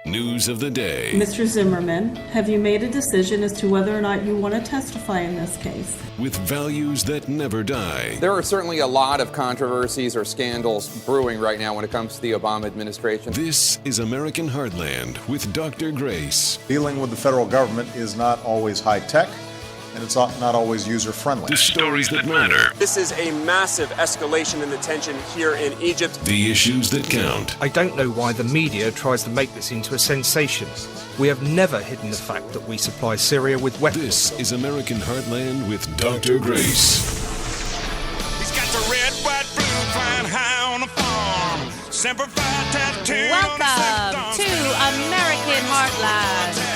News of the day. Mr. Zimmerman, have you made a decision as to whether or not you want to testify in this case? With values that never die. There are certainly a lot of controversies or scandals brewing right now when it comes to the Obama administration. This is American Heartland with Dr. Grace. Dealing with the federal government is not always high-tech, and it's not always user-friendly. The stories that matter. This is a massive escalation in the tension here in Egypt. The issues that count. I don't know why the media tries to make this into a sensation. We have never hidden the fact that we supply Syria with weapons. This is American Heartland with Dr. Grace. He's got the red, white, blue flying high on the farm. Semper Fi tattoo. Welcome to American Heartland.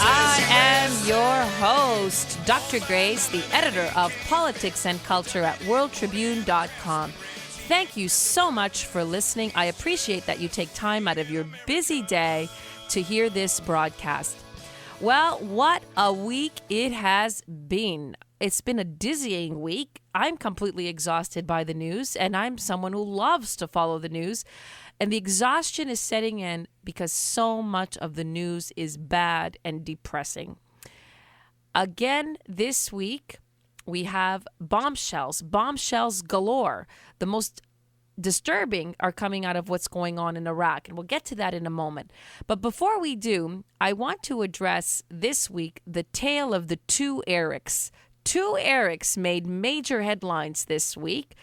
I am your host, Dr. Grace, the editor of Politics and Culture at worldtribune.com. Thank you so much for listening. I appreciate that you take time out of your busy day to hear this broadcast. Well, what a week it has been. It's been a dizzying week. I'm completely exhausted by the news, and I'm someone who loves to follow the news. And the exhaustion is setting in because so much of the news is bad and depressing. Again, this week, we have bombshells galore. The most disturbing are coming out of what's going on in Iraq, and we'll get to that in a moment. But before we do, I want to address this week the tale of the two Erics. Two Erics made major headlines this week.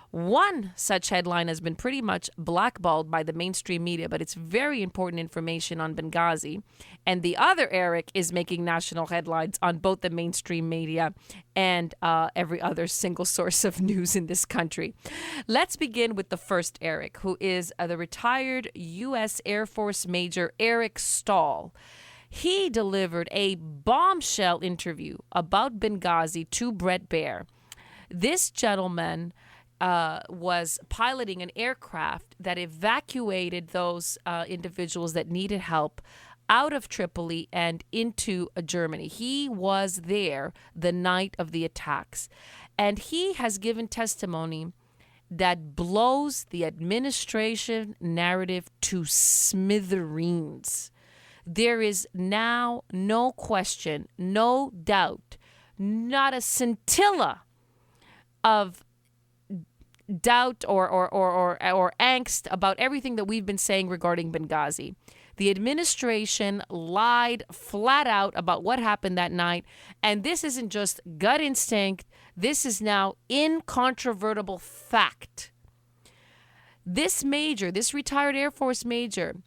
One such headline has been pretty much blackballed by the mainstream media, but it's very important information on Benghazi. And the other Eric is making national headlines on both the mainstream media and every other single source of news in this country. Let's begin with the first Eric, who is the retired U.S. Air Force Major Eric Stahl. He delivered a bombshell interview about Benghazi to Bret Baier. This gentleman was piloting an aircraft that evacuated those individuals that needed help out of Tripoli and into Germany. He was there the night of the attacks. And he has given testimony that blows the administration narrative to smithereens. There is now no question, no doubt, not a scintilla of doubt or angst about everything that we've been saying regarding Benghazi. The administration lied flat out about what happened that night, and this isn't just gut instinct. This is now incontrovertible fact. This major, this retired Air Force major,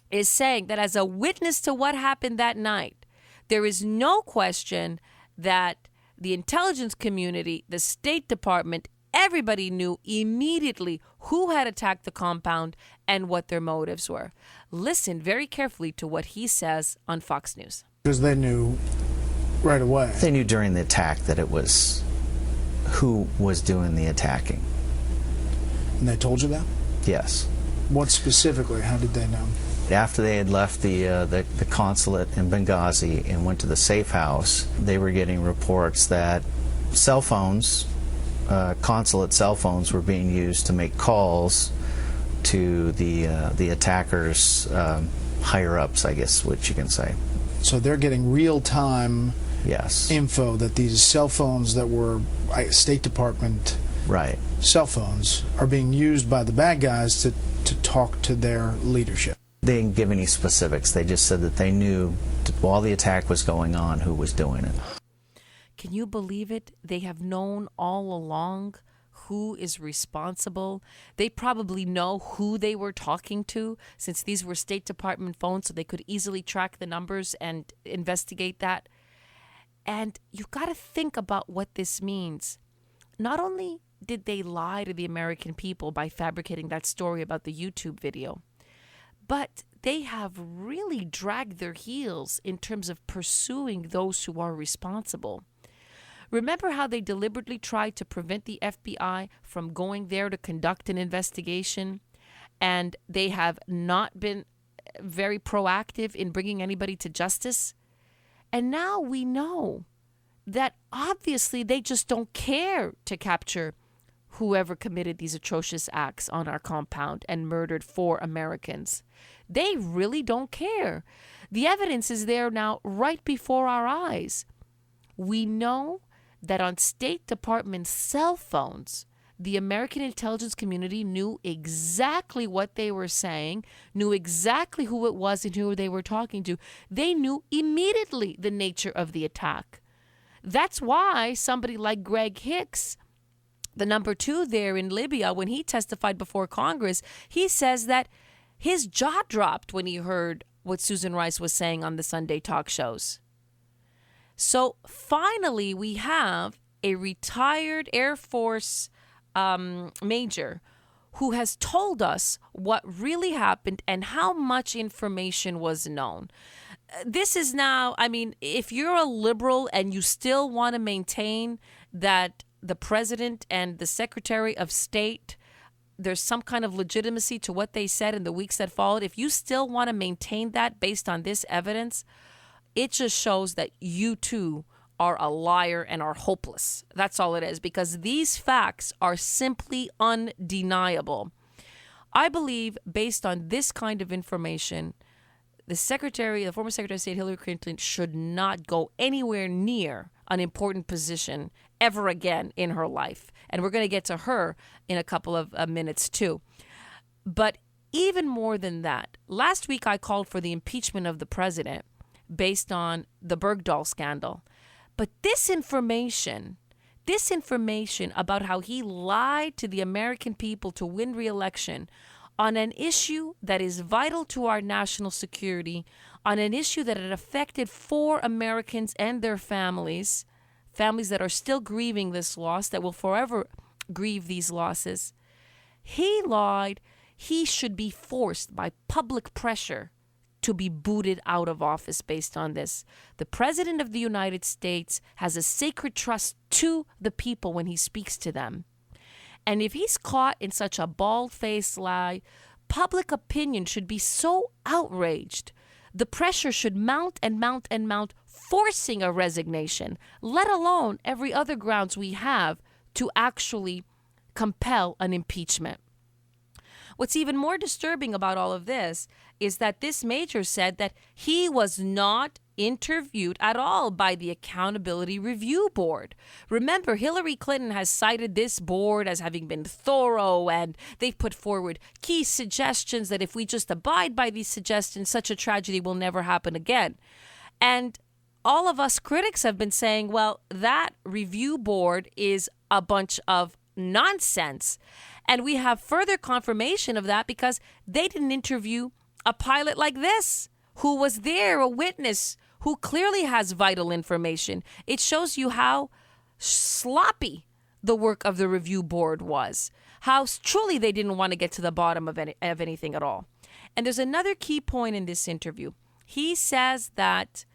is saying that as a witness to what happened that night, there is no question that the intelligence community, the State Department, everybody knew immediately who had attacked the compound and what their motives were. Listen very carefully to what he says on Fox News. Because they knew right away. They knew during the attack that it was who was doing the attacking. And they told you that? Yes. What specifically? How did they know? After they had left the consulate in Benghazi and went to the safe house, they were getting reports that cell phones, consulate cell phones, were being used to make calls to the attackers' higher-ups, I guess, what you can say. So they're getting real-time info that these cell phones that were State Department cell phones are being used by the bad guys to talk to their leadership. They didn't give any specifics. They just said that they knew while the attack was going on who was doing it. Can you believe it? They have known all along who is responsible. They probably know who they were talking to, since these were State Department phones, so they could easily track the numbers and investigate that. And you've got to think about what this means. Not only did they lie to the American people by fabricating that story about the YouTube video, but they have really dragged their heels in terms of pursuing those who are responsible. Remember how they deliberately tried to prevent the FBI from going there to conduct an investigation? And they have not been very proactive in bringing anybody to justice. And now we know that obviously they just don't care to capture whoever committed these atrocious acts on our compound and murdered 4 Americans. They really don't care. The evidence is there now right before our eyes. We know that on State Department cell phones, the American intelligence community knew exactly what they were saying, knew exactly who it was and who they were talking to. They knew immediately the nature of the attack. That's why somebody like Greg Hicks, the number 2 there in Libya, when he testified before Congress, he says that his jaw dropped when he heard what Susan Rice was saying on the Sunday talk shows. So finally, we have a retired Air Force major who has told us what really happened and how much information was known. This is now, I mean, if you're a liberal and you still want to maintain that the president and the Secretary of State, there's some kind of legitimacy to what they said in the weeks that followed, if you still want to maintain that based on this evidence, it just shows that you too are a liar and are hopeless. That's all it is, because these facts are simply undeniable. I believe, based on this kind of information, the former Secretary of State Hillary Clinton should not go anywhere near an important position ever again in her life. And we're going to get to her in a couple of minutes too. But even more than that, last week I called for the impeachment of the president based on the Bergdahl scandal. But this information about how he lied to the American people to win re-election on an issue that is vital to our national security, on an issue that had affected 4 Americans and their families that are still grieving this loss, that will forever grieve these losses. He lied. He should be forced by public pressure to be booted out of office based on this. The President of the United States has a sacred trust to the people when he speaks to them. And if he's caught in such a bald-faced lie, public opinion should be so outraged. The pressure should mount and mount and mount, forcing a resignation, let alone every other grounds we have to actually compel an impeachment. What's even more disturbing about all of this is that this major said that he was not interviewed at all by the Accountability Review Board. Remember, Hillary Clinton has cited this board as having been thorough, and they've put forward key suggestions that if we just abide by these suggestions, such a tragedy will never happen again. And all of us critics have been saying, well, that review board is a bunch of nonsense. And we have further confirmation of that because they didn't interview a pilot like this, who was there, a witness, who clearly has vital information. It shows you how sloppy the work of the review board was, how truly they didn't want to get to the bottom of anything at all. And there's another key point in this interview. He says that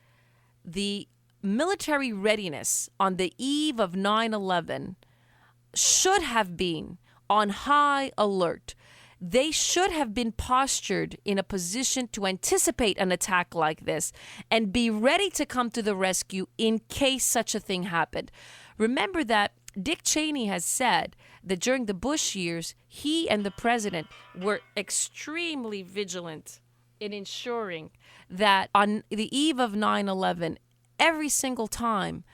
the military readiness on the eve of 9/11 should have been on high alert. They should have been postured in a position to anticipate an attack like this and be ready to come to the rescue in case such a thing happened. Remember that Dick Cheney has said that during the Bush years, he and the president were extremely vigilant in ensuring that on the eve of 9/11, every single time,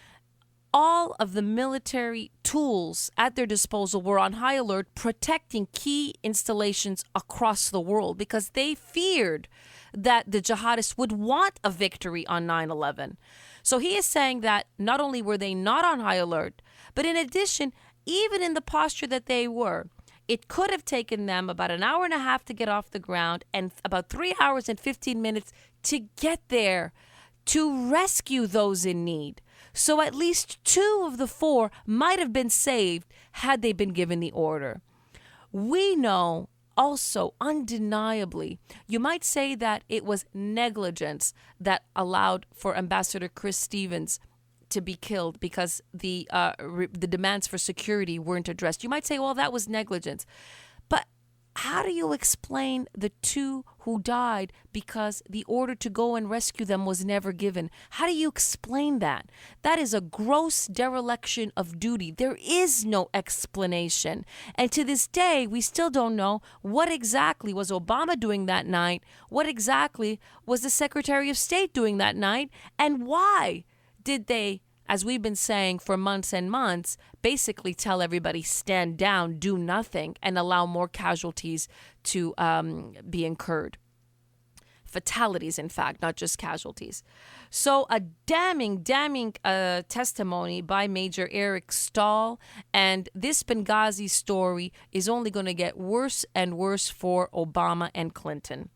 all of the military tools at their disposal were on high alert, protecting key installations across the world because they feared that the jihadists would want a victory on 9/11. So he is saying that not only were they not on high alert, but in addition, even in the posture that they were, it could have taken them about an hour and a half to get off the ground and about 3 hours and 15 minutes to get there to rescue those in need. So at least 2 of the 4 might have been saved had they been given the order. We know also undeniably, you might say that it was negligence that allowed for Ambassador Chris Stevens to be killed because the demands for security weren't addressed. You might say, well, that was negligence. But How do you explain the 2 who died because the order to go and rescue them was never given? How do you explain that? That is a gross dereliction of duty. There is no explanation. And to this day, we still don't know what exactly was Obama doing that night, what exactly was the Secretary of State doing that night, and why did they, as we've been saying for months and months, basically tell everybody stand down, do nothing, and allow more casualties to be incurred. Fatalities, in fact, not just casualties. So a damning testimony by Major Eric Stahl, and this Benghazi story is only going to get worse and worse for Obama and Clinton.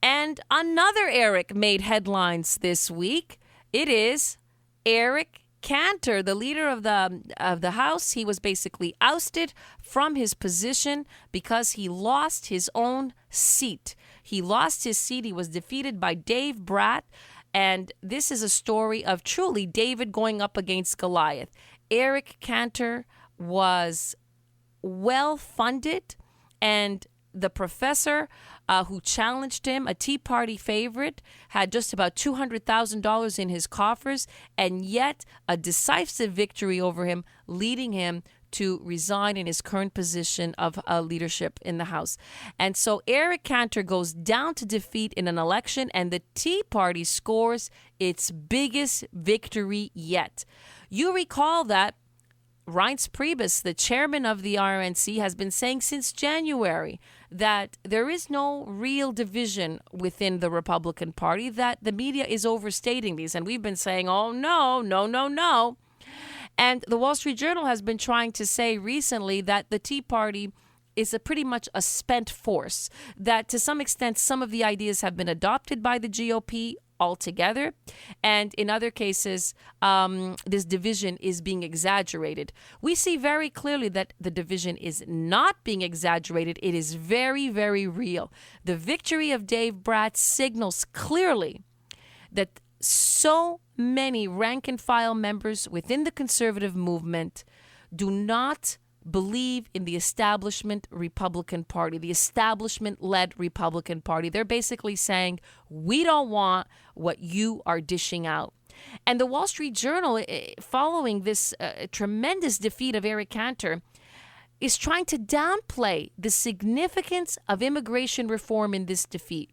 And another Eric made headlines this week. It is Eric Cantor, the leader of the House. He was basically ousted from his position because he lost his own seat. He lost his seat. He was defeated by Dave Bratt. And this is a story of truly David going up against Goliath. Eric Cantor was well funded, and the professor who challenged him, a Tea Party favorite, had just about $200,000 in his coffers, and yet a decisive victory over him, leading him to resign in his current position of leadership in the House. And so Eric Cantor goes down to defeat in an election, and the Tea Party scores its biggest victory yet. You recall that Reince Priebus, the chairman of the RNC, has been saying since January that there is no real division within the Republican Party, that the media is overstating these. And we've been saying, oh, no. And the Wall Street Journal has been trying to say recently that the Tea Party is pretty much a spent force, that to some extent some of the ideas have been adopted by the GOP altogether, and in other cases this division is being exaggerated. We see very clearly that the division is not being exaggerated. It is very, very real. The victory of Dave Bratt signals clearly that so many rank and file members within the conservative movement do not believe in the establishment Republican Party, the establishment-led Republican Party. They're basically saying, we don't want what you are dishing out. And the Wall Street Journal, following this tremendous defeat of Eric Cantor, is trying to downplay the significance of immigration reform in this defeat.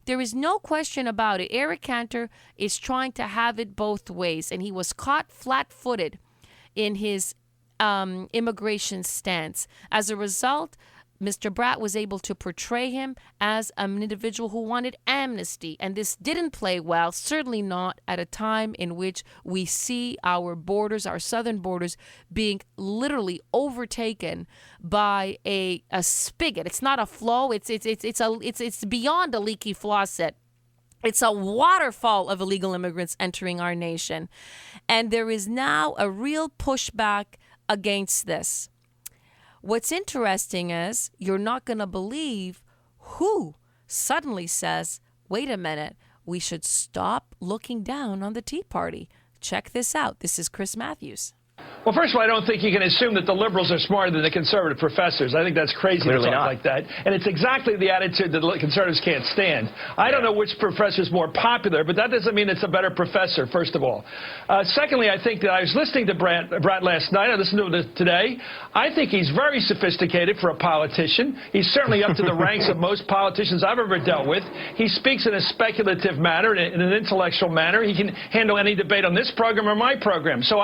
There is no question about it. Eric Cantor is trying to have it both ways, and he was caught flat-footed in his immigration stance. As a result, Mr. Bratt was able to portray him as an individual who wanted amnesty, and this didn't play well, certainly not at a time in which we see our borders, our southern borders, being literally overtaken by a spigot. It's not a flow. It's beyond a leaky faucet. It's a waterfall of illegal immigrants entering our nation, and there is now a real pushback against this. What's interesting is you're not going to believe who suddenly says, wait a minute, we should stop looking down on the Tea Party. Check this out. This is Chris Matthews. Well, first of all, I don't think you can assume that the liberals are smarter than the conservative professors. I think that's crazy to talk like that. And it's exactly the attitude that the conservatives can't stand. I don't know which professor is more popular, but that doesn't mean it's a better professor, first of all. Secondly, I think that I was listening to Bratt last night. I listened to him today. I think he's very sophisticated for a politician. He's certainly up to the ranks of most politicians I've ever dealt with. He speaks in a speculative manner, in an intellectual manner. He can handle any debate on this program or my program. So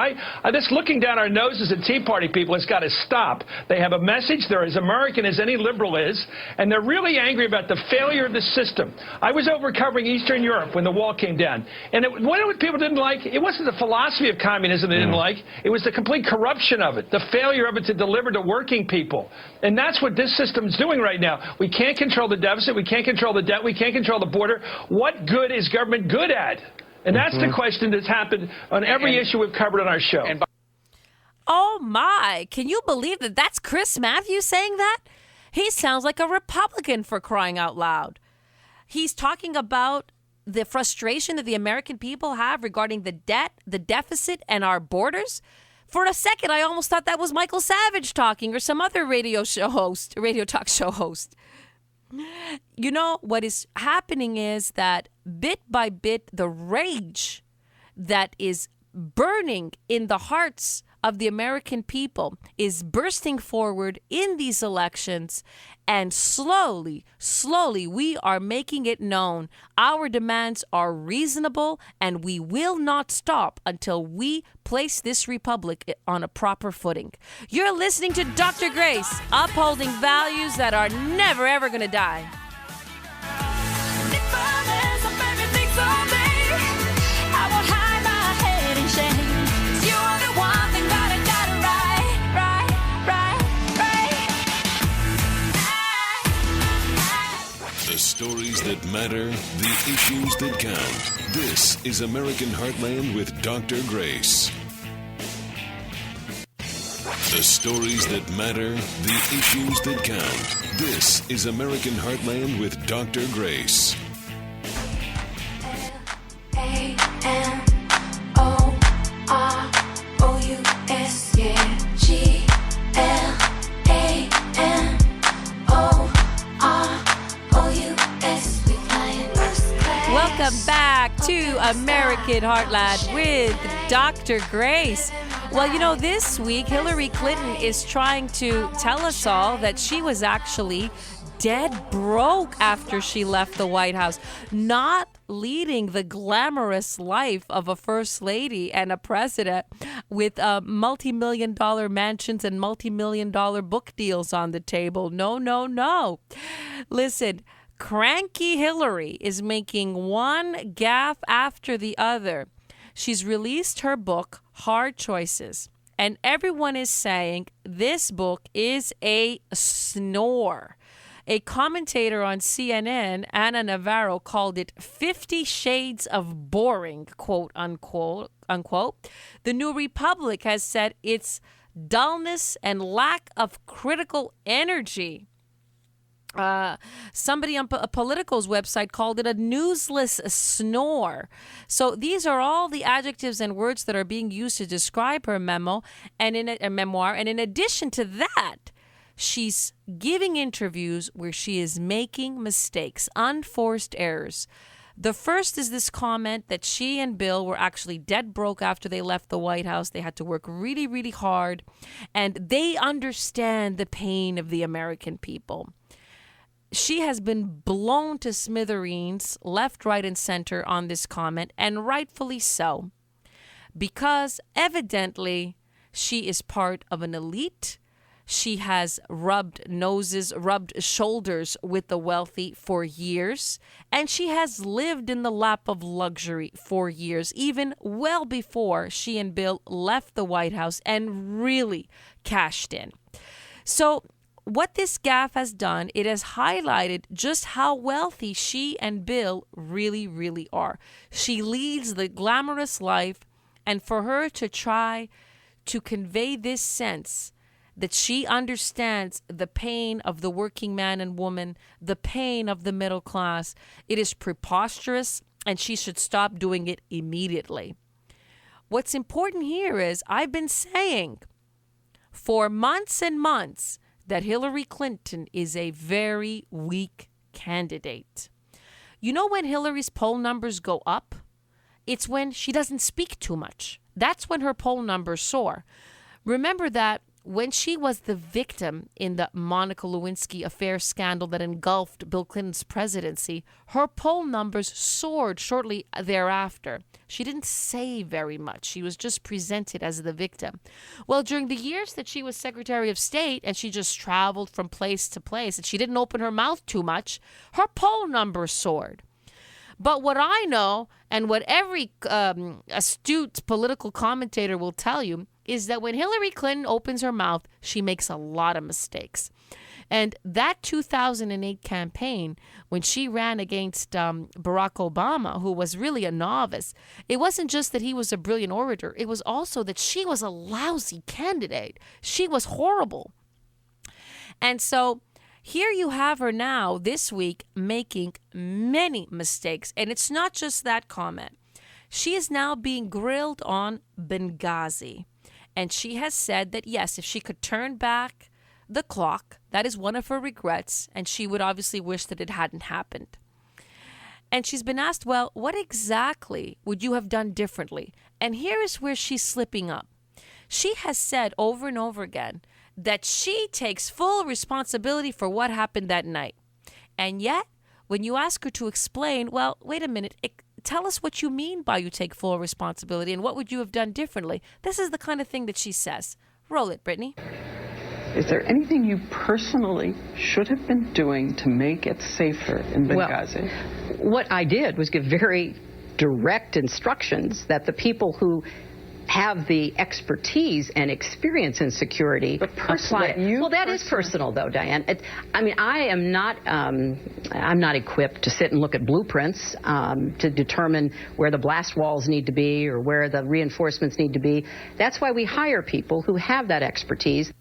this looking down our noses at Tea Party people has got to stop. They have a message. They're as American as any liberal is, and they're really angry about the failure of the system. I was over covering Eastern Europe when the wall came down, and what people didn't like, it wasn't the philosophy of communism they didn't like. It was the complete corruption of it, the failure of it to deliver to working people. And that's what this system is doing right now. We can't control the deficit. We can't control the debt. We can't control the border. What good is government good at? And that's the question that's happened on every issue we've covered on our show. Oh, my. Can you believe that that's Chris Matthews saying that? He sounds like a Republican, for crying out loud. He's talking about the frustration that the American people have regarding the debt, the deficit, and our borders. For a second, I almost thought that was Michael Savage talking or some other radio talk show host. You know, what is happening is that bit by bit, the rage that is burning in the hearts of the American people is bursting forward in these elections, and slowly, we are making it known. Our demands are reasonable, and we will not stop until we place this republic on a proper footing. You're listening to Dr. Grace, upholding values that are never, ever going to die. The stories that matter, the issues that count. This is American Heartland with Dr. Grace. The stories that matter, the issues that count. This is American Heartland with Dr. Grace. L-A-M-O-R-O-U-S, yeah. G-L-A-M-O-R-O-U-S. Welcome back to American Heartland with Dr. Grace. Well, you know, this week, Hillary Clinton is trying to tell us all that she was actually dead broke after she left the White House, not leading the glamorous life of a first lady and a president with multi-million-dollar mansions and multi-million-dollar book deals on the table. No. Listen, cranky Hillary is making one gaffe after the other. She's released her book, Hard Choices, and everyone is saying this book is a snore. A commentator on CNN, Ana Navarro, called it 50 Shades of Boring, quote unquote. The New Republic has said it's dullness and lack of critical energy. Somebody on Politico's website called it a newsless snore. So these are all the adjectives and words that are being used to describe her memo and in a memoir. And in addition to that, she's giving interviews where she is making mistakes, unforced errors. The first is this comment that she and Bill were actually dead broke after they left the White House. They had to work really, really hard, and they understand the pain of the American people. She has been blown to smithereens, left, right, and center on this comment, and rightfully so, because evidently she is part of an elite. She has rubbed shoulders with the wealthy for years, and she has lived in the lap of luxury for years, even well before she and Bill left the White House and really cashed in. So what this gaffe has done, it has highlighted just how wealthy she and Bill really, really are. She leads the glamorous life, and for her to try to convey this sense that she understands the pain of the working man and woman, the pain of the middle class, it is preposterous, and she should stop doing it immediately. What's important here is I've been saying for months and months that Hillary Clinton is a very weak candidate. You know when Hillary's poll numbers go up? It's when she doesn't speak too much. That's when her poll numbers soar. Remember that when she was the victim in the Monica Lewinsky affair scandal that engulfed Bill Clinton's presidency, her poll numbers soared shortly thereafter. She didn't say very much. She was just presented as the victim. Well, during the years that she was Secretary of State and she just traveled from place to place and she didn't open her mouth too much, her poll numbers soared. But what I know, and what every astute political commentator will tell you, is that when Hillary Clinton opens her mouth, she makes a lot of mistakes. And that 2008 campaign, when she ran against Barack Obama, who was really a novice, it wasn't just that he was a brilliant orator. It was also that she was a lousy candidate. She was horrible. And so here you have her now this week making many mistakes. And it's not just that comment. She is now being grilled on Benghazi. And she has said that, yes, if she could turn back the clock, that is one of her regrets, and she would obviously wish that it hadn't happened. And she's been asked, well, what exactly would you have done differently? And here is where she's slipping up. She has said over and over again that she takes full responsibility for what happened that night. And yet, when you ask her to explain, well, wait a minute, tell us what you mean by you take full responsibility and what would you have done differently? This is the kind of thing that she says. Roll it, Brittany. Is there anything you personally should have been doing to make it safer in Benghazi? Well, what I did was give very direct instructions that the people who have the expertise and experience in security apply. Well, that is personal, though, Diane. I'm not equipped to sit and look at blueprints to determine where the blast walls need to be or where the reinforcements need to be. That's why we hire people who have that expertise.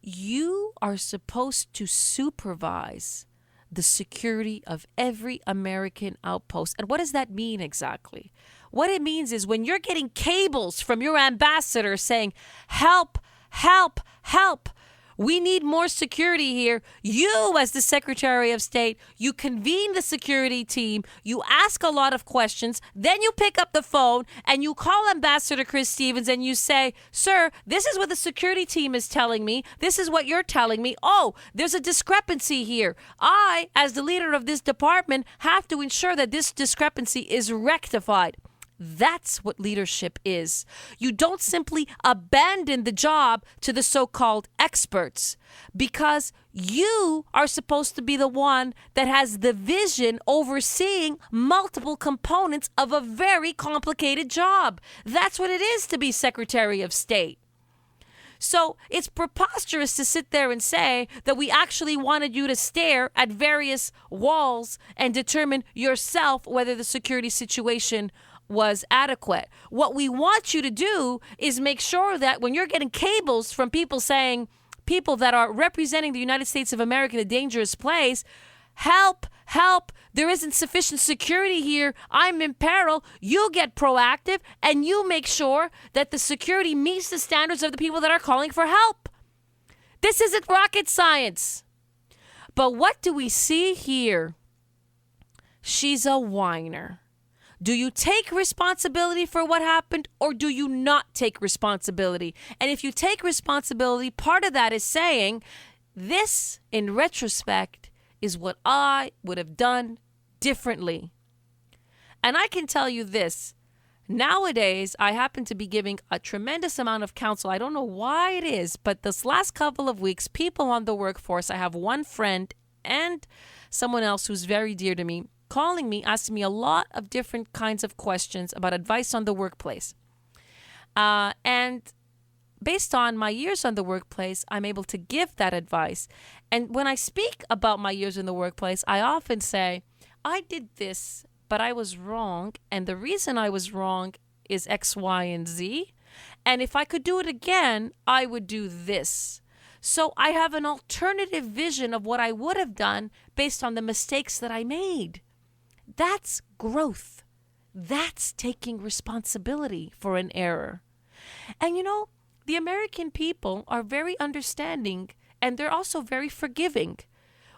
You are supposed to supervise the security of every American outpost. And what does that mean exactly? What it means is when you're getting cables from your ambassador saying, help, help, help, we need more security here. You, as the Secretary of State, you convene the security team, you ask a lot of questions, then you pick up the phone and you call Ambassador Chris Stevens and you say, sir, this is what the security team is telling me. This is what you're telling me. Oh, there's a discrepancy here. I, as the leader of this department, have to ensure that this discrepancy is rectified. That's what leadership is. You don't simply abandon the job to the so-called experts because you are supposed to be the one that has the vision overseeing multiple components of a very complicated job. That's what it is to be Secretary of State. So it's preposterous to sit there and say that we actually wanted you to stare at various walls and determine yourself whether the security situation was adequate. What we want you to do is make sure that when you're getting cables from people saying, people that are representing the United States of America in a dangerous place, help, help, there isn't sufficient security here, I'm in peril, you get proactive and you make sure that the security meets the standards of the people that are calling for help. This isn't rocket science. But what do we see here? She's a whiner. Do you take responsibility for what happened or do you not take responsibility? And if you take responsibility, part of that is saying, this, in retrospect, is what I would have done differently. And I can tell you this. Nowadays, I happen to be giving a tremendous amount of counsel. I don't know why it is, but this last couple of weeks, people on the workforce, I have one friend and someone else who's very dear to me, calling me, asking me a lot of different kinds of questions about advice on the workplace. And based on my years on the workplace, I'm able to give that advice. And when I speak about my years in the workplace, I often say, I did this, but I was wrong. And the reason I was wrong is X, Y, and Z. And if I could do it again, I would do this. So I have an alternative vision of what I would have done based on the mistakes that I made. That's growth. That's taking responsibility for an error. And you know, the American people are very understanding and they're also very forgiving.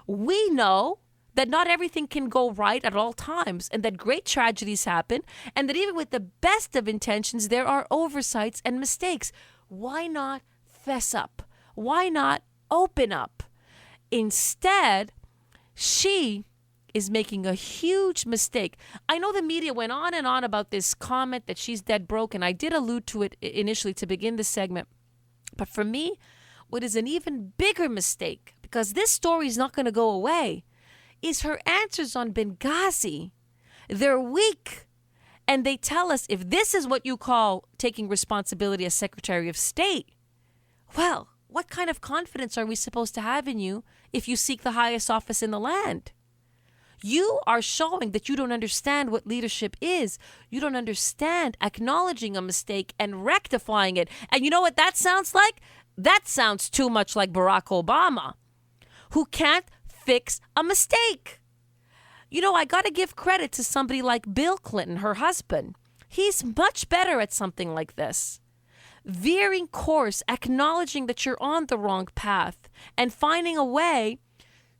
We know that not everything can go right at all times and that great tragedies happen and that even with the best of intentions, there are oversights and mistakes. Why not fess up? Why not open up? Instead, she is making a huge mistake. I know the media went on and on about this comment that she's dead broke, and I did allude to it initially to begin the segment. But for me, what is an even bigger mistake, because this story is not going to go away, is her answers on Benghazi. They're weak. And they tell us if this is what you call taking responsibility as Secretary of State, well, what kind of confidence are we supposed to have in you if you seek the highest office in the land? You are showing that you don't understand what leadership is. You don't understand acknowledging a mistake and rectifying it. And you know what that sounds like? That sounds too much like Barack Obama, who can't fix a mistake. You know, I got to give credit to somebody like Bill Clinton, her husband. He's much better at something like this. veering course, acknowledging that you're on the wrong path, and finding a way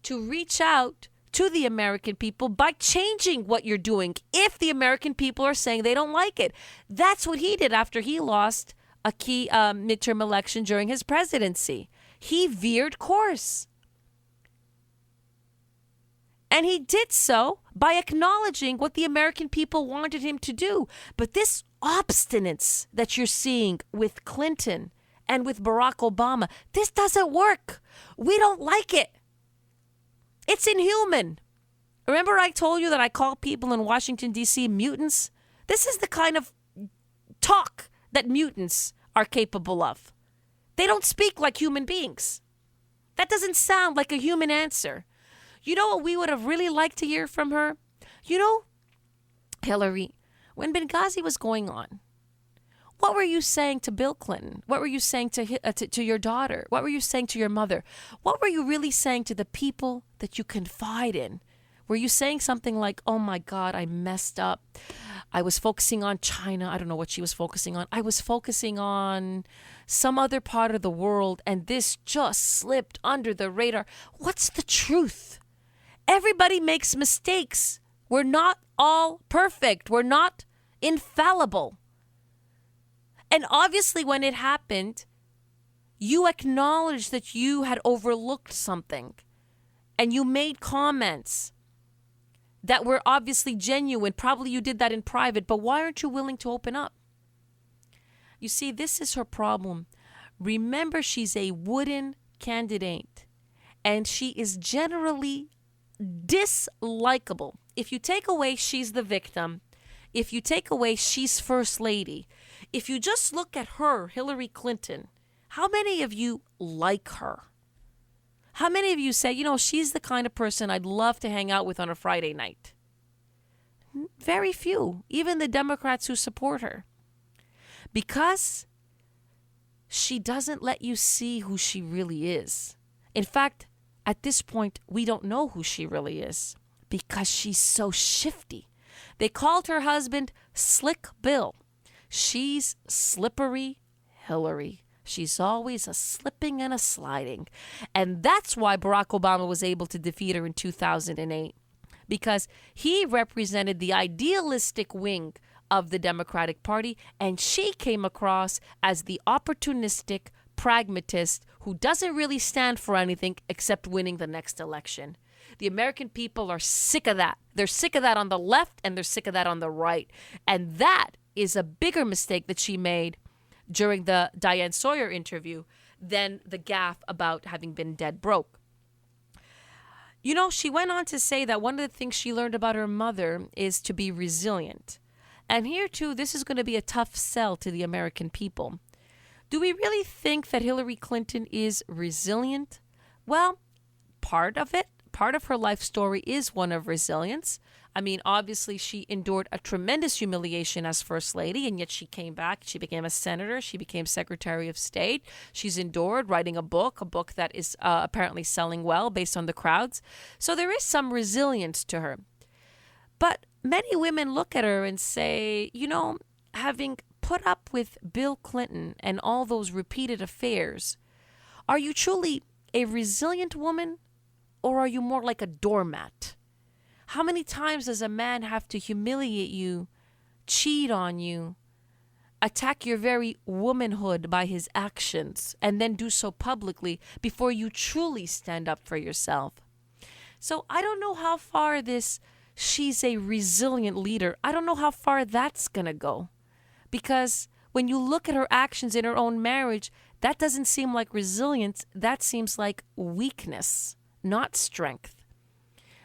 to reach out to the American people by changing what you're doing if the American people are saying they don't like it. That's what he did after he lost a key midterm election during his presidency. He veered course. And he did so by acknowledging what the American people wanted him to do. But this obstinance that you're seeing with Clinton and with Barack Obama, this doesn't work. We don't like it. It's inhuman. Remember I told you that I call people in Washington, D.C. mutants? This is the kind of talk that mutants are capable of. They don't speak like human beings. That doesn't sound like a human answer. You know what we would have really liked to hear from her? You know, Hillary, when Benghazi was going on, what were you saying to Bill Clinton? What were you saying to your daughter? What were you saying to your mother? What were you really saying to the people that you confide in? Were you saying something like, oh my God, I messed up. I was focusing on China. I don't know what she was focusing on. I was focusing on some other part of the world, and this just slipped under the radar. What's the truth? Everybody makes mistakes. We're not all perfect. We're not infallible. And obviously when it happened, you acknowledged that you had overlooked something. And you made comments that were obviously genuine. Probably you did that in private, but why aren't you willing to open up? You see, this is her problem. Remember, she's a wooden candidate, and she is generally dislikable. If you take away she's the victim, if you take away she's first lady, if you just look at her, Hillary Clinton, how many of you like her? How many of you say, you know, she's the kind of person I'd love to hang out with on a Friday night? Very few, even the Democrats who support her. Because she doesn't let you see who she really is. In fact, at this point, we don't know who she really is because she's so shifty. They called her husband Slick Bill. She's Slippery Hillary. She's always a slipping and a sliding. And that's why Barack Obama was able to defeat her in 2008, because he represented the idealistic wing of the Democratic Party, and she came across as the opportunistic pragmatist who doesn't really stand for anything except winning the next election. The American people are sick of that. They're sick of that on the left, and they're sick of that on the right. And that is a bigger mistake that she made during the Diane Sawyer interview than the gaffe about having been dead broke. You know, she went on to say that one of the things she learned about her mother is to be resilient. And here, too, this is going to be a tough sell to the American people. Do we really think that Hillary Clinton is resilient? Well, part of it, part of her life story is one of resilience. I mean, obviously, she endured a tremendous humiliation as First Lady, and yet she came back. She became a senator. She became Secretary of State. She's endured writing a book that is apparently selling well based on the crowds. So there is some resilience to her. But many women look at her and say, you know, having put up with Bill Clinton and all those repeated affairs, are you truly a resilient woman, or are you more like a doormat? How many times does a man have to humiliate you, cheat on you, attack your very womanhood by his actions, and then do so publicly before you truly stand up for yourself? So I don't know how far this she's a resilient leader, I don't know how far that's going to go. Because when you look at her actions in her own marriage, that doesn't seem like resilience. That seems like weakness, not strength.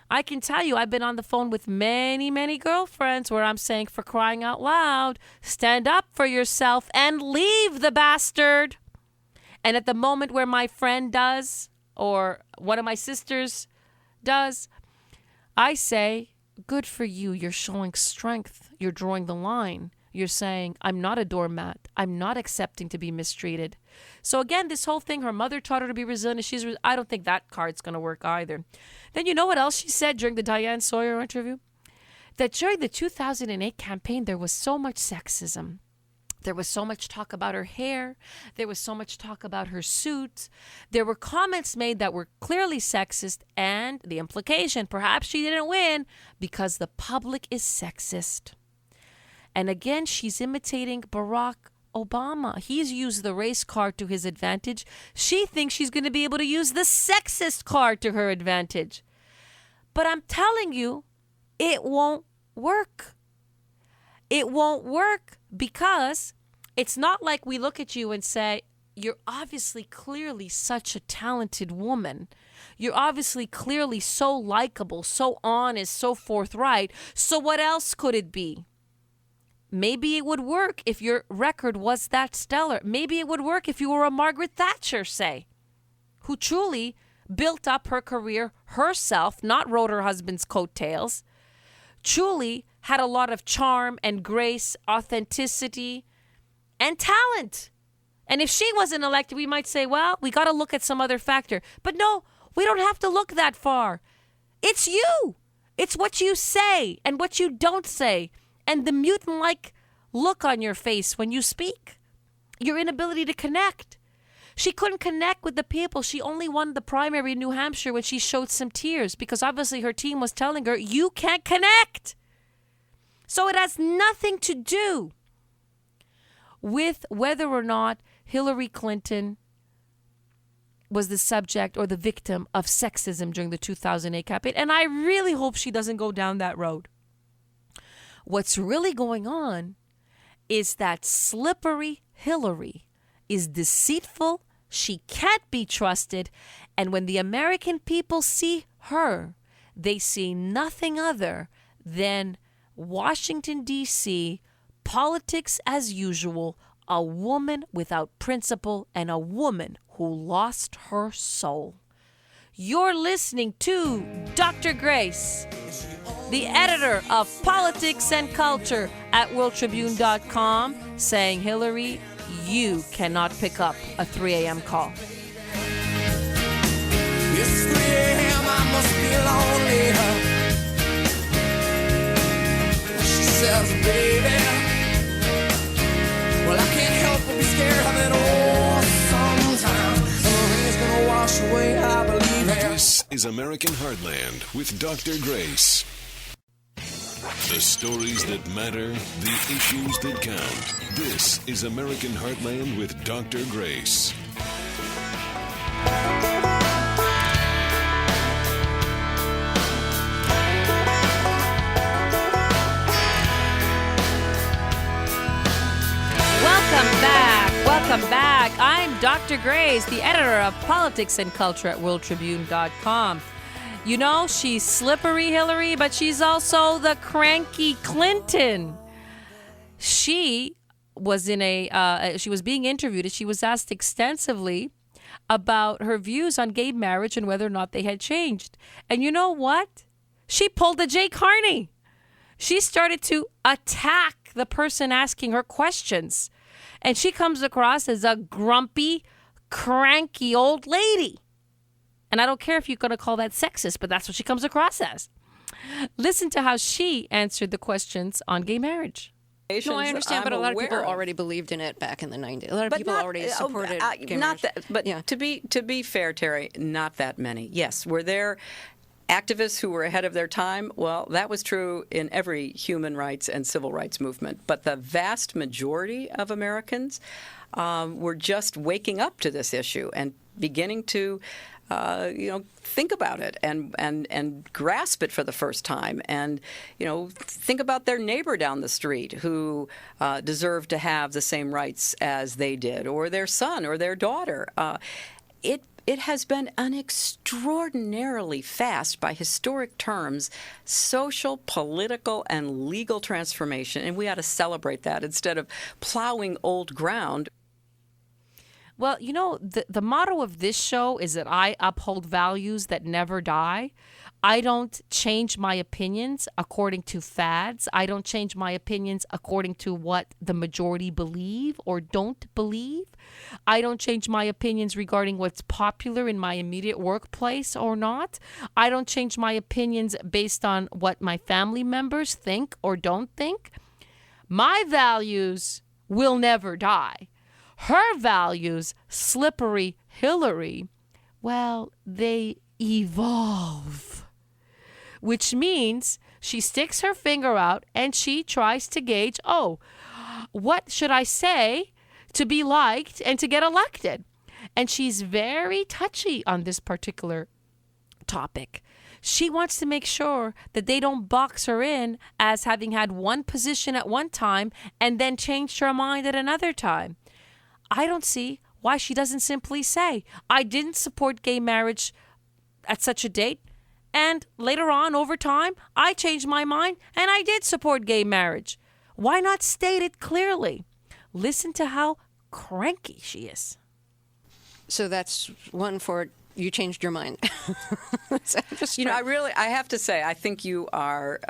I can tell you, I've been on the phone with many, many girlfriends where I'm saying, for crying out loud, stand up for yourself and leave the bastard. And at the moment where my friend does, or one of my sisters does, I say, good for you. You're showing strength. You're drawing the line. You're saying, I'm not a doormat. I'm not accepting to be mistreated. So again, this whole thing, her mother taught her to be resilient. I don't think that card's going to work either. Then you know what else she said during the Diane Sawyer interview? That during the 2008 campaign, there was so much sexism. There was so much talk about her hair. There was so much talk about her suit. There were comments made that were clearly sexist, and the implication, perhaps she didn't win because the public is sexist. And again, she's imitating Barack Obama. He's used the race card to his advantage. She thinks she's going to be able to use the sexist card to her advantage. But I'm telling you, it won't work. It won't work because it's not like we look at you and say, you're obviously clearly such a talented woman. You're obviously clearly so likable, so honest, so forthright. So what else could it be? Maybe it would work if your record was that stellar. Maybe it would work if you were a Margaret Thatcher, say, who truly built up her career herself, not rode her husband's coattails, truly had a lot of charm and grace, authenticity, and talent. And if she wasn't elected, we might say, well, we got to look at some other factor. But no, we don't have to look that far. It's you. It's what you say and what you don't say, and the mutant-like look on your face when you speak, your inability to connect. She couldn't connect with the people. She only won the primary in New Hampshire when she showed some tears because obviously her team was telling her, you can't connect. So it has nothing to do with whether or not Hillary Clinton was the subject or the victim of sexism during the 2008 campaign. And I really hope she doesn't go down that road. What's really going on is that slippery Hillary is deceitful. She can't be trusted. And when the American people see her, they see nothing other than Washington, D.C., politics as usual, a woman without principle, and a woman who lost her soul. You're listening to Dr. Grace, the editor of Politics and Culture at worldtribune.com, saying, Hillary, you cannot pick up a 3 a.m. call. It's 3 a.m., I must be lonely. She says, baby, well, I can't help but be scared of it all sometimes. The rain's gonna wash away, I believe it. This is American Heartland with Dr. Grace. The stories that matter, the issues that count. This is American Heartland with Dr. Grace. Welcome back. I'm Dr. Grace, the editor of Politics and Culture at worldtribune.com. You know, she's slippery Hillary, but she's also the cranky Clinton. She was she was being interviewed, and she was asked extensively about her views on gay marriage and whether or not they had changed. And you know what? She pulled a Jay Carney. She started to attack the person asking her questions. And she comes across as a grumpy, cranky old lady. And I don't care if you're going to call that sexist, but that's what she comes across as. Listen to how she answered the questions on gay marriage. No, I understand, but a lot of people already believed in it back in the 90s. A lot of people already supported gay marriage. But yeah. to be fair, Terry, not that many. Yes, were there activists who were ahead of their time? Well, that was true in every human rights and civil rights movement. But the vast majority of Americans were just waking up to this issue and beginning to think about it and grasp it for the first time, and think about their neighbor down the street who deserved to have the same rights as they did, or their son or their daughter. It has been an extraordinarily fast, by historic terms, social, political, and legal transformation, and we ought to celebrate that instead of plowing old ground. Well, the motto of this show is that I uphold values that never die. I don't change my opinions according to fads. I don't change my opinions according to what the majority believe or don't believe. I don't change my opinions regarding what's popular in my immediate workplace or not. I don't change my opinions based on what my family members think or don't think. My values will never die. Her values, slippery Hillary, well, they evolve. Which means she sticks her finger out and she tries to gauge, what should I say to be liked and to get elected? And she's very touchy on this particular topic. She wants to make sure that they don't box her in as having had one position at one time and then changed her mind at another time. I don't see why she doesn't simply say, I didn't support gay marriage at such a date, and later on, over time, I changed my mind and I did support gay marriage. Why not state it clearly? Listen to how cranky she is. So that's one for you changed your mind. I have to say, I think you are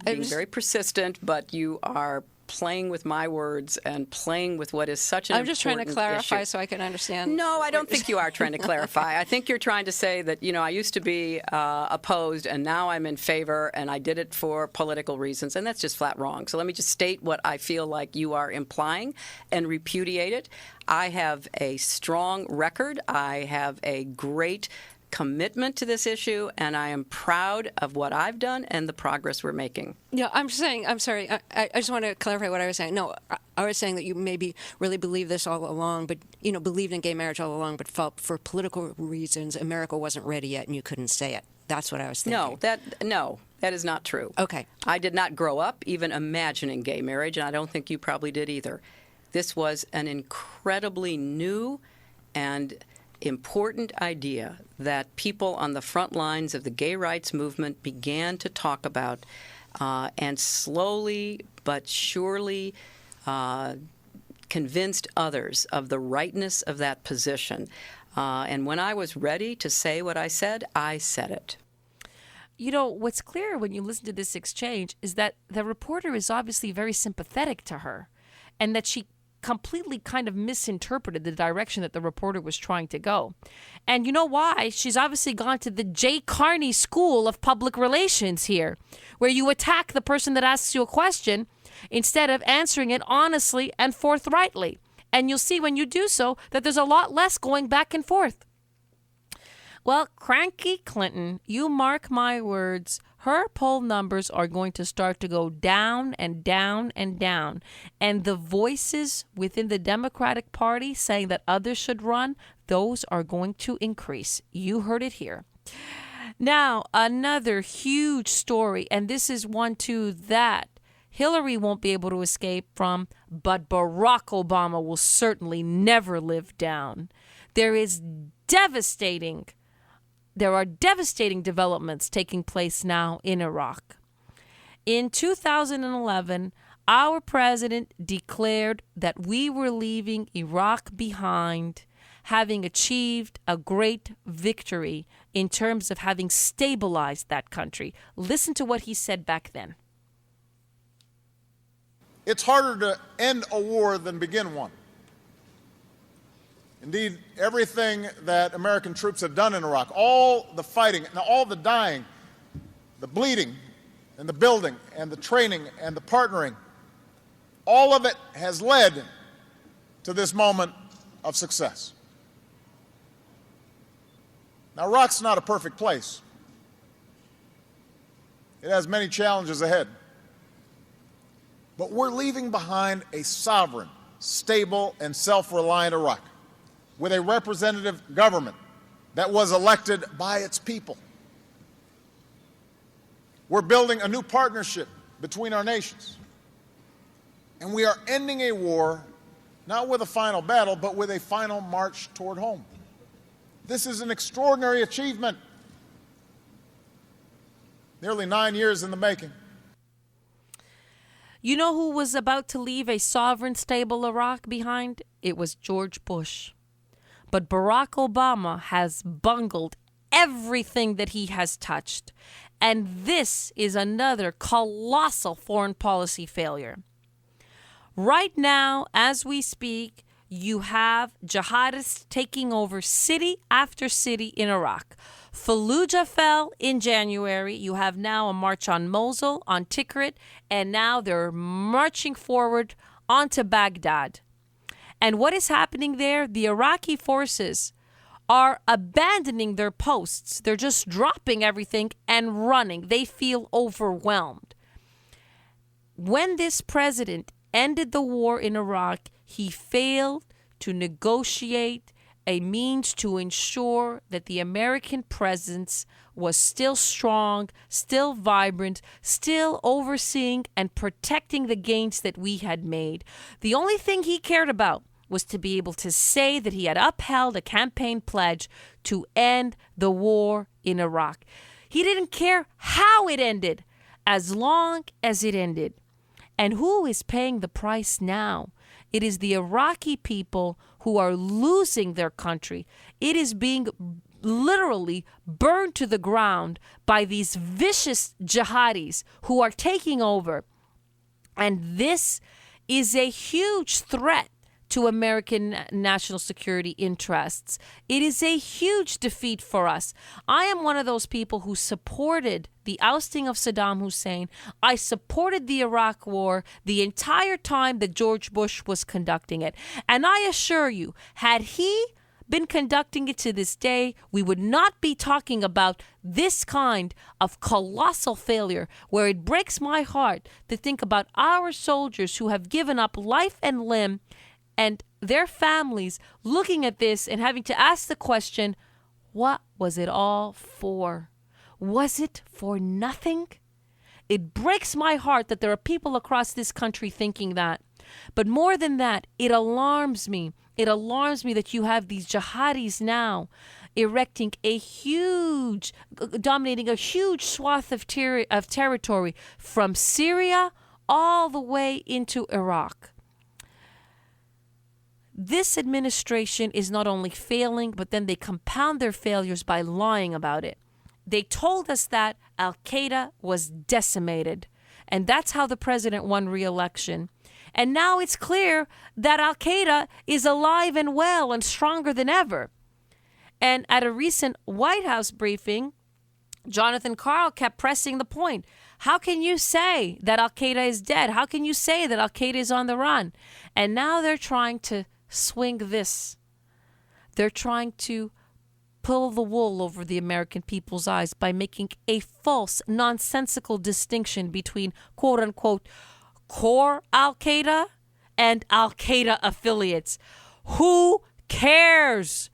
being very persistent, but you are playing with my words and playing with what is such an important issue. I'm just trying to clarify so I can understand. No, I don't think you are trying to clarify. I think you're trying to say that, I used to be opposed and now I'm in favor and I did it for political reasons, and that's just flat wrong. So let me just state what I feel like you are implying and repudiate it. I have a strong record. I have a great commitment to this issue, and I am proud of what I've done and the progress we're making. Yeah, I'm sorry. I just want to clarify what I was saying. No, I was saying that you maybe really believed this all along, but, believed in gay marriage all along, but felt for political reasons America wasn't ready yet and you couldn't say it. That's what I was thinking. No, that is not true. Okay. I did not grow up even imagining gay marriage, and I don't think you probably did either. This was an incredibly new and important idea that people on the front lines of the gay rights movement began to talk about, and slowly but surely convinced others of the rightness of that position. And when I was ready to say what I said it. What's clear when you listen to this exchange is that the reporter is obviously very sympathetic to her, and that she completely kind of misinterpreted the direction that the reporter was trying to go. And you know why? She's obviously gone to the J. Carney School of Public Relations here, where you attack the person that asks you a question instead of answering it honestly and forthrightly. And you'll see when you do so that there's a lot less going back and forth. Well, cranky Clinton, you mark my words, her poll numbers are going to start to go down and down and down. And the voices within the Democratic Party saying that others should run, those are going to increase. You heard it here. Now, another huge story, and this is one, too, that Hillary won't be able to escape from, but Barack Obama will certainly never live down. There are devastating developments taking place now in Iraq. In 2011, our president declared that we were leaving Iraq behind, having achieved a great victory in terms of having stabilized that country. Listen to what he said back then. It's harder to end a war than begin one. Indeed, everything that American troops have done in Iraq, all the fighting, and all the dying, the bleeding, and the building, and the training, and the partnering, all of it has led to this moment of success. Now, Iraq's not a perfect place. It has many challenges ahead. But we're leaving behind a sovereign, stable, and self-reliant Iraq, with a representative government that was elected by its people. We're building a new partnership between our nations. And we are ending a war, not with a final battle, but with a final march toward home. This is an extraordinary achievement. Nearly 9 years in the making. You know who was about to leave a sovereign, stable Iraq behind? It was George Bush. But Barack Obama has bungled everything that he has touched. And this is another colossal foreign policy failure. Right now, as we speak, you have jihadists taking over city after city in Iraq. Fallujah fell in January. You have now a march on Mosul, on Tikrit, and now they're marching forward onto Baghdad. And what is happening there? The Iraqi forces are abandoning their posts. They're just dropping everything and running. They feel overwhelmed. When this president ended the war in Iraq, he failed to negotiate a means to ensure that the American presence was still strong, still vibrant, still overseeing and protecting the gains that we had made. The only thing he cared about was to be able to say that he had upheld a campaign pledge to end the war in Iraq. He didn't care how it ended, as long as it ended. And who is paying the price now? It is the Iraqi people who are losing their country. It is being literally burned to the ground by these vicious jihadis who are taking over. And this is a huge threat to American national security interests. It is a huge defeat for us. I am one of those people who supported the ousting of Saddam Hussein. I supported the Iraq War the entire time that George Bush was conducting it. And I assure you, had he been conducting it to this day, we would not be talking about this kind of colossal failure, where it breaks my heart to think about our soldiers who have given up life and limb, and their families looking at this and having to ask the question, what was it all for? Was it for nothing? It breaks my heart that there are people across this country thinking that. But more than that, it alarms me. It alarms me that you have these jihadis now dominating a huge swath of territory from Syria all the way into Iraq. This administration is not only failing, but then they compound their failures by lying about it. They told us that Al-Qaeda was decimated, and that's how the president won re-election. And now it's clear that Al-Qaeda is alive and well and stronger than ever. And at a recent White House briefing, Jonathan Karl kept pressing the point. How can you say that Al-Qaeda is dead? How can you say that Al-Qaeda is on the run? And now they're trying to swing this. They're trying to pull the wool over the American people's eyes by making a false, nonsensical distinction between quote-unquote core Al-Qaeda and Al-Qaeda affiliates. Who cares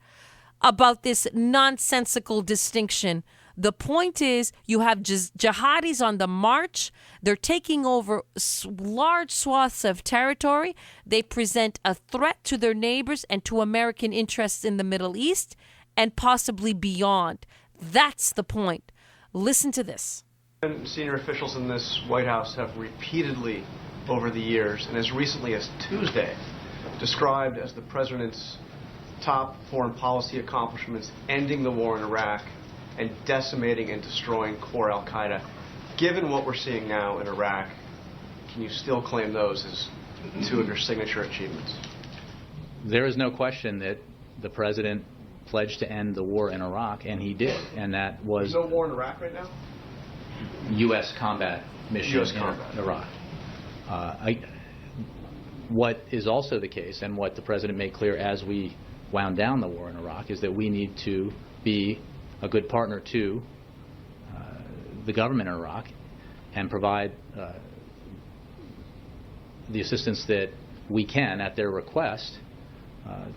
about this nonsensical distinction? The point is, you have jihadis on the march. They're taking over large swaths of territory. They present a threat to their neighbors and to American interests in the Middle East and possibly beyond. That's the point. Listen to this. Senior officials in this White House have repeatedly over the years, and as recently as Tuesday, described as the president's top foreign policy accomplishments ending the war in Iraq and decimating and destroying core Al-Qaeda. Given what we're seeing now in Iraq, can you still claim those as two of your signature achievements? There is no question that the president pledged to end the war in Iraq, and he did. And that was... There's no war in Iraq right now? U.S. combat mission in Iraq. What is also the case, and what the president made clear as we wound down the war in Iraq, is that we need to be a good partner to the government in Iraq and provide the assistance that we can at their request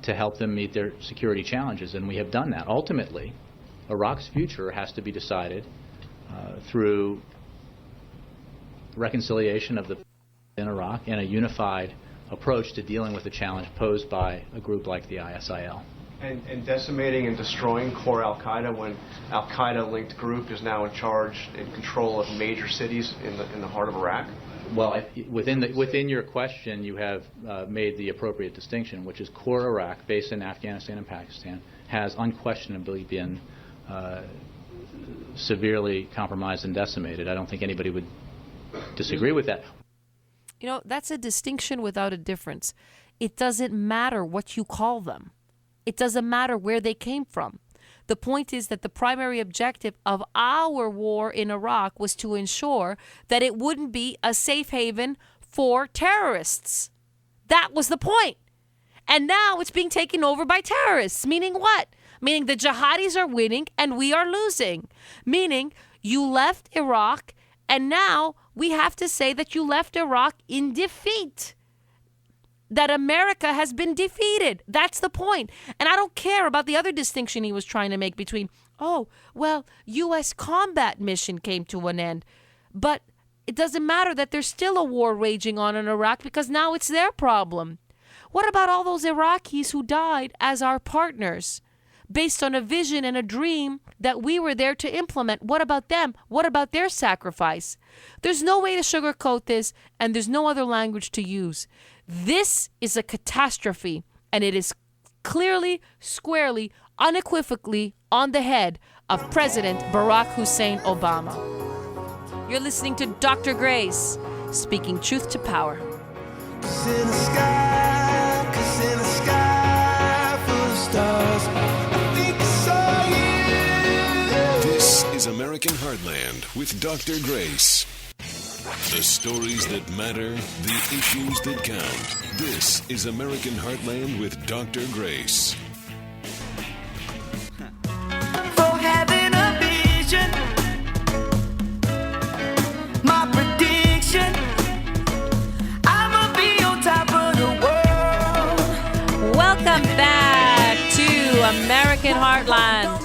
to help them meet their security challenges. And we have done that. Ultimately, Iraq's future has to be decided through reconciliation of the in Iraq and a unified approach to dealing with the challenge posed by a group like the ISIL. And decimating and destroying core Al-Qaeda when Al-Qaeda-linked group is now in charge and control of major cities in the heart of Iraq? Well, within your question, you have made the appropriate distinction, which is core Iraq, based in Afghanistan and Pakistan, has unquestionably been severely compromised and decimated. I don't think anybody would disagree with that. You know, that's a distinction without a difference. It doesn't matter what you call them. It doesn't matter where they came from. The point is that the primary objective of our war in Iraq was to ensure that it wouldn't be a safe haven for terrorists. That was the point. And now it's being taken over by terrorists. Meaning what? Meaning the jihadis are winning and we are losing. Meaning you left Iraq and now we have to say that you left Iraq in defeat. That America has been defeated. That's the point. And I don't care about the other distinction he was trying to make between, U.S. combat mission came to an end. But it doesn't matter that there's still a war raging on in Iraq because now it's their problem. What about all those Iraqis who died as our partners based on a vision and a dream that we were there to implement? What about them? What about their sacrifice? There's no way to sugarcoat this, and there's no other language to use. This is a catastrophe, and it is clearly, squarely, unequivocally on the head of President Barack Hussein Obama. You're listening to Dr. Grace, speaking truth to power. This is American Heartland with Dr. Grace. The stories that matter, the issues that count. This is American Heartland with Dr. Grace. For having a vision, my prediction, I'ma be on top of the world. Welcome back to American Heartland.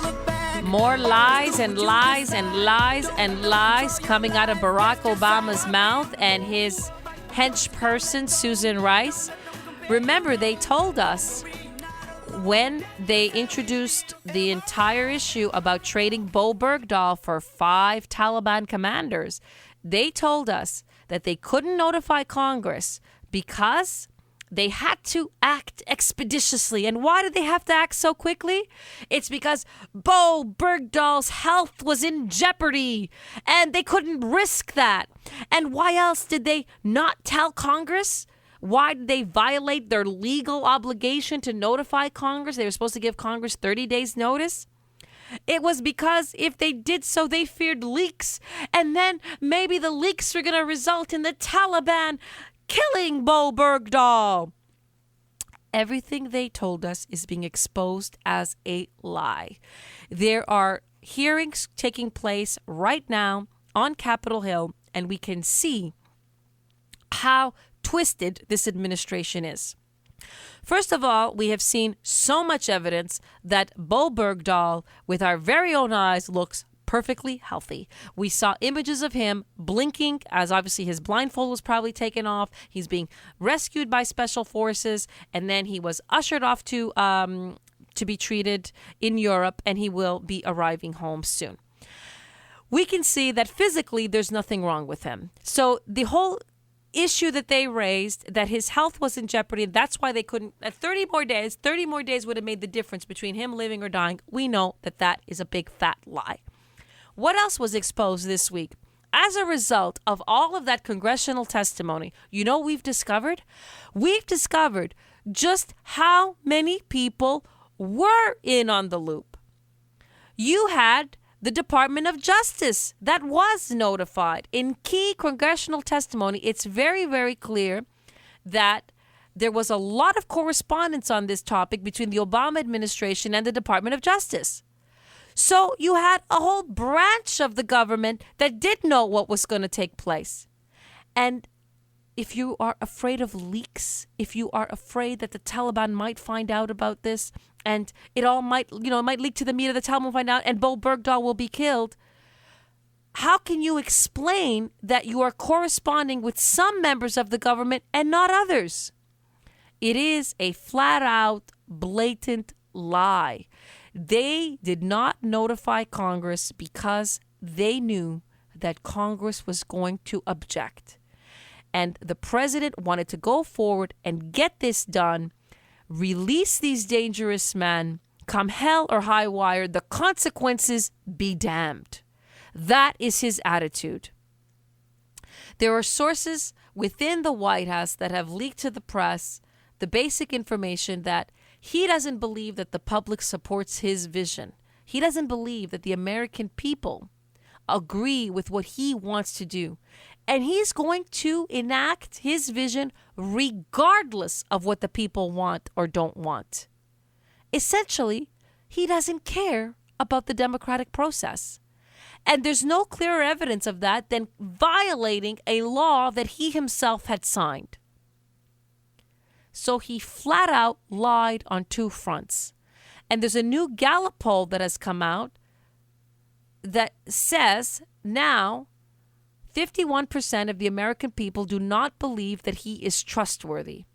More lies and lies and lies and lies coming out of Barack Obama's mouth and his hench person, Susan Rice. Remember, they told us when they introduced the entire issue about trading Bowe Bergdahl for 5 Taliban commanders, they told us that they couldn't notify Congress because they had to act expeditiously. And why did they have to act so quickly? It's because Bowe Bergdahl's health was in jeopardy, and they couldn't risk that. And why else did they not tell Congress? Why did they violate their legal obligation to notify Congress? They were supposed to give Congress 30 days notice. It was because if they did so, they feared leaks. And then maybe the leaks were going to result in the Taliban killing Bowe Bergdahl. Everything they told us is being exposed as a lie. There are hearings taking place right now on Capitol Hill, and we can see how twisted this administration is. First of all, we have seen so much evidence that Bowe Bergdahl, with our very own eyes, looks perfectly healthy. We saw images of him blinking as obviously his blindfold was probably taken off. He's being rescued by special forces, and then he was ushered off to be treated in Europe, and he will be arriving home soon. We can see that physically there's nothing wrong with him. So the whole issue that they raised, that his health was in jeopardy, and that's why they couldn't, 30 more days would have made the difference between him living or dying. We know that that is a big fat lie. What else was exposed this week? As a result of all of that congressional testimony, you know what we've discovered? We've discovered just how many people were in on the loop. You had the Department of Justice that was notified. In key congressional testimony, it's very, very clear that there was a lot of correspondence on this topic between the Obama administration and the Department of Justice. So you had a whole branch of the government that did know what was going to take place. And if you are afraid of leaks, if you are afraid that the Taliban might find out about this, and it all might, it might leak to the media, the Taliban will find out, and Bowe Bergdahl will be killed, how can you explain that you are corresponding with some members of the government and not others? It is a flat-out, blatant lie. They did not notify Congress because they knew that Congress was going to object. And the president wanted to go forward and get this done, release these dangerous men, come hell or high wire, the consequences be damned. That is his attitude. There are sources within the White House that have leaked to the press the basic information that he doesn't believe that the public supports his vision. He doesn't believe that the American people agree with what he wants to do. And he's going to enact his vision regardless of what the people want or don't want. Essentially, he doesn't care about the democratic process. And there's no clearer evidence of that than violating a law that he himself had signed. So he flat out lied on two fronts. And there's a new Gallup poll that has come out that says now 51% of the American people do not believe that he is trustworthy.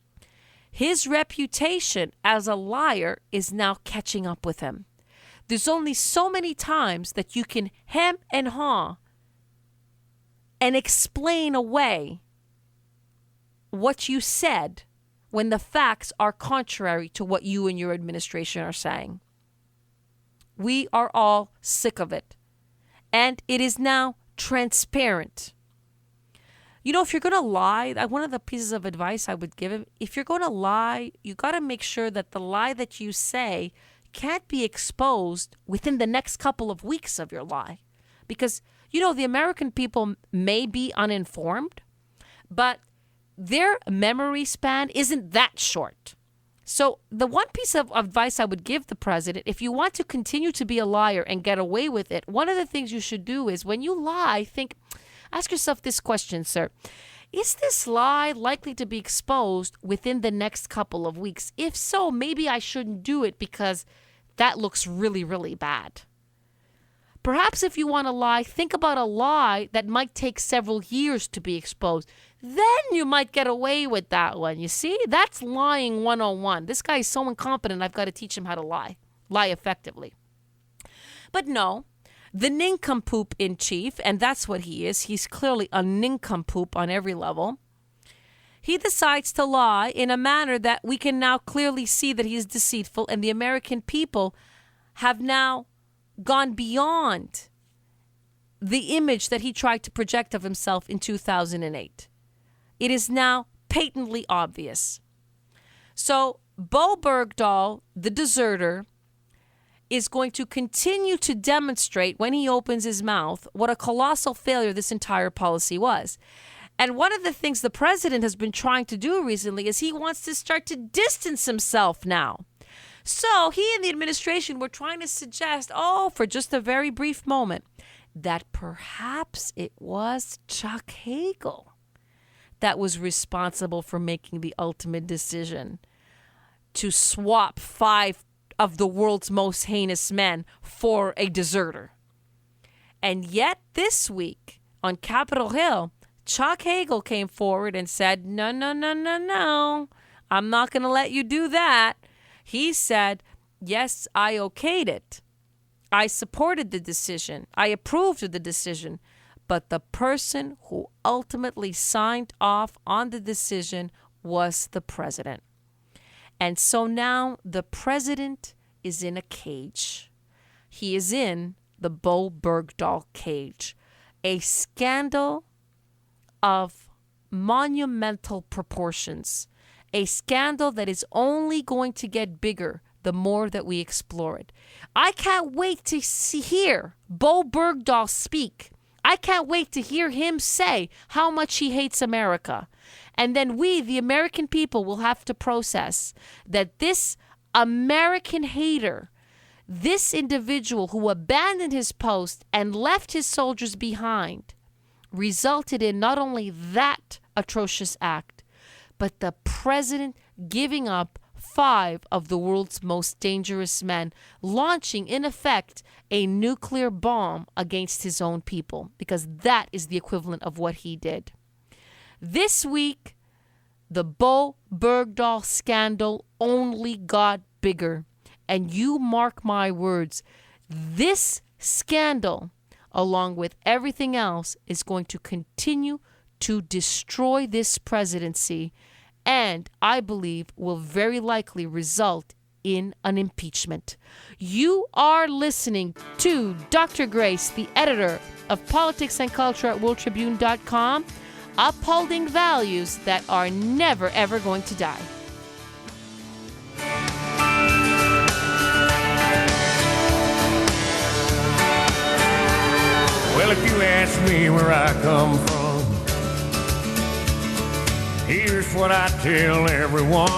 His reputation as a liar is now catching up with him. There's only so many times that you can hem and haw and explain away what you said when the facts are contrary to what you and your administration are saying. We are all sick of it. And it is now transparent. You know, if you're going to lie, one of the pieces of advice I would give him, if you're going to lie, you got to make sure that the lie that you say can't be exposed within the next couple of weeks of your lie. Because, you know, the American people may be uninformed, but their memory span isn't that short. So the one piece of advice I would give the president, if you want to continue to be a liar and get away with it, one of the things you should do is when you lie, ask yourself this question, sir. Is this lie likely to be exposed within the next couple of weeks? If so, maybe I shouldn't do it because that looks really, really bad. Perhaps if you want to lie, think about a lie that might take several years to be exposed. Then you might get away with that one. You see, that's lying 101. This guy is so incompetent, I've got to teach him how to lie effectively. But no, the nincompoop in chief, and that's what he is. He's clearly a nincompoop on every level. He decides to lie in a manner that we can now clearly see that he is deceitful, and the American people have now gone beyond the image that he tried to project of himself in 2008. It is now patently obvious. So Bowe Bergdahl, the deserter, is going to continue to demonstrate when he opens his mouth what a colossal failure this entire policy was. And one of the things the president has been trying to do recently is he wants to start to distance himself now. So he and the administration were trying to suggest, for just a very brief moment, that perhaps it was Chuck Hagel that was responsible for making the ultimate decision to swap 5 of the world's most heinous men for a deserter. And yet this week on Capitol Hill, Chuck Hagel came forward and said, no, I'm not going to let you do that. He said, yes, I okayed it. I supported the decision. I approved of the decision. But the person who ultimately signed off on the decision was the president. And so now the president is in a cage. He is in the Bowe Bergdahl cage, a scandal of monumental proportions, a scandal that is only going to get bigger the more that we explore it. I can't wait to hear Bowe Bergdahl speak. I can't wait to hear him say how much he hates America. And then we, the American people, will have to process that this American hater, this individual who abandoned his post and left his soldiers behind, resulted in not only that atrocious act, but the president giving up 5 of the world's most dangerous men, launching, in effect, a nuclear bomb against his own people, because that is the equivalent of what he did. This week, the Bowe Bergdahl scandal only got bigger. And you mark my words, this scandal, along with everything else, is going to continue to destroy this presidency, and I believe will very likely result in an impeachment. You are listening to Dr. Grace, the editor of Politics and Culture at WorldTribune.com, upholding values that are never, ever going to die. Well, if you ask me where I come from, here's what I tell everyone.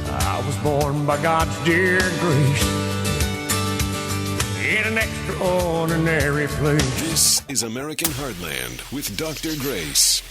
I was born by God's dear grace in an extraordinary place. This is American Heartland with Dr. Grace.